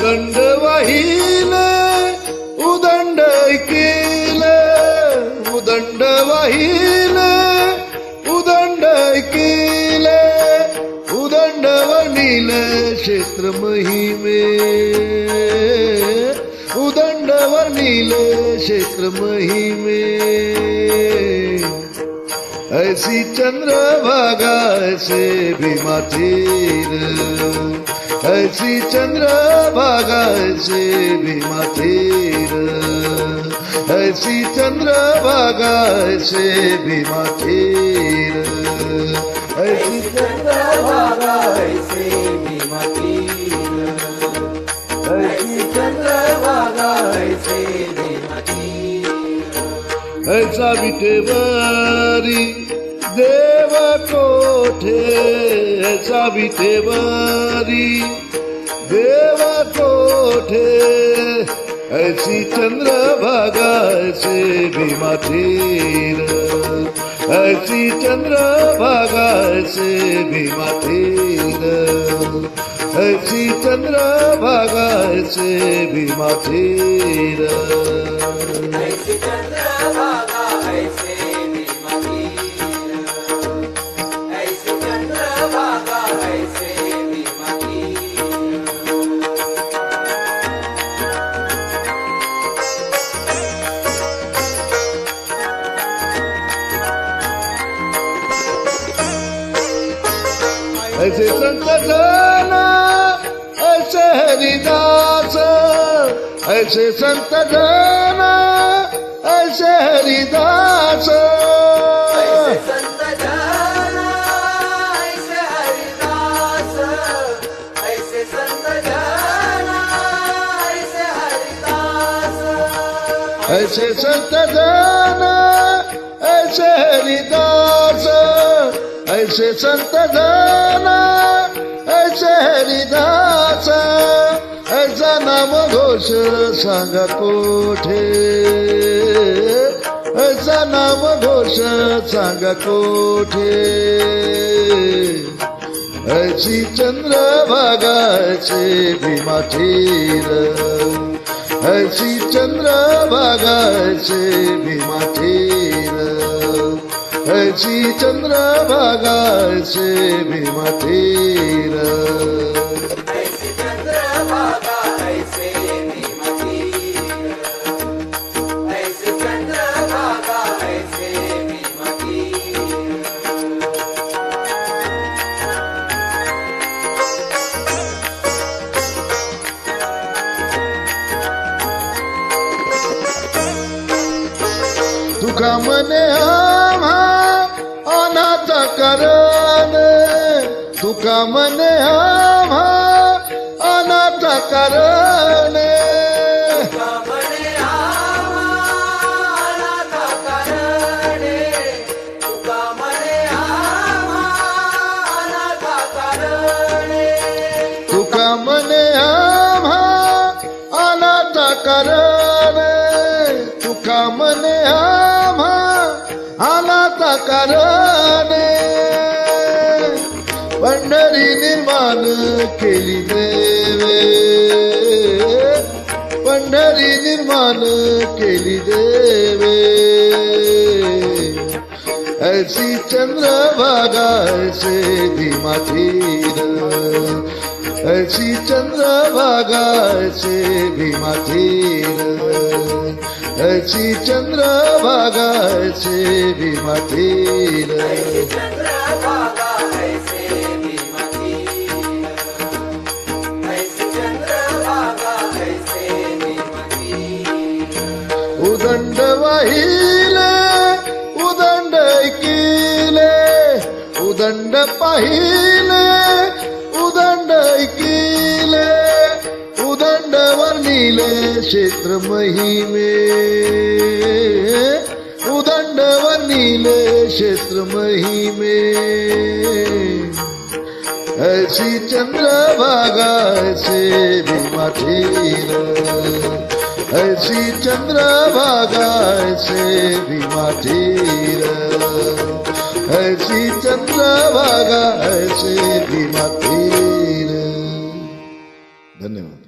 उदंड वाहिले उदंड केले उदंड वाहिले उदंड केले उदंड वनिले क्षेत्र महिमे उदंड वनिले क्षेत्र महिमे ऐसी चंद्रभागा ऐसे भीमा तीर ऐसी चंद्रभागा ऐसे भीमा तीर ऐसी चंद्रभागा ऐसे भीमा तीर ऐसी चंद्रभागा ऐसे भीमा तीर ऐसी चंद्रभागा ऐसे भीमा तीर ऐसा विटेवारी देव कोठे ऐसा विटेवारी देव कोठे ऐसी चंद्रभागा ऐसे भीमा तीर ऐसी चंद्रभागा ऐसे भीमा तीर ऐसी चंद्रभागा ऐसे भीमा तीर ऐसी चंद्रभागा ऐसे भीमा तीर ऐसी चंद्रभागा ऐसे भीमा तीर ऐसे संत जन ऐसे हरिदास ऐसे संत जन ऐसे हरिदास ऐसे संत जन ऐसे हरिदास ऐसे संत जन ऐसे हरिदास ऐसे संत जन ऐसे हरिदास ऐसे संत जन ऐसे हरिदास ऐसा नाम घोष सांगा कोठे ऐसा नाम घोष सांगा कोठे ऐसी चंद्रभागा ऐसे भीमा तीर ऐसी चंद्रभागा ऐसे भीमा तीर ऐसी चंद्रभागा ऐसे भीमा तीर ऐसी चंद्रभागा ऐसे भीमा तीर ऐसी चंद्रभागा ऐसे भीमा तीर तुका मने आम्हा अनाथ करण तुका मने आम्हा अनाथ करण तुका मने आम्हा अनाथ करण तुका मने आम्हा अनाथ करण तुका मने आम्हा अनाथ करण तुका मने आम्हा अनाथ करण पंढरी निर्माण केली देवे पंढरी निर्माण केली देवे ऐसी चंद्रभागा ऐसे भीमा तीर ऐसी चंद्रभागा ऐसे भीमा तीर ऐसी चंद्रभागा ऐसे भीमा तीर ऐसी चंद्रभागा ऐसे भीमा तीर ऐसी चंद्रभागा ऐसे भीमा तीर उदंड वाहिले उदंड ऐकिले उदंड पाहिले उदंड ऐकिले उदंड वर्णिले क्षेत्र महिमे उदंड वर्णिले क्षेत्र महिमे ऐसी चंद्रभागा ऐसे भीमा तीर ऐसी चंद्रभागा ऐसे भीमा तीर ऐसी चंद्रभागा ऐसे भीमा तीर। धन्यवाद।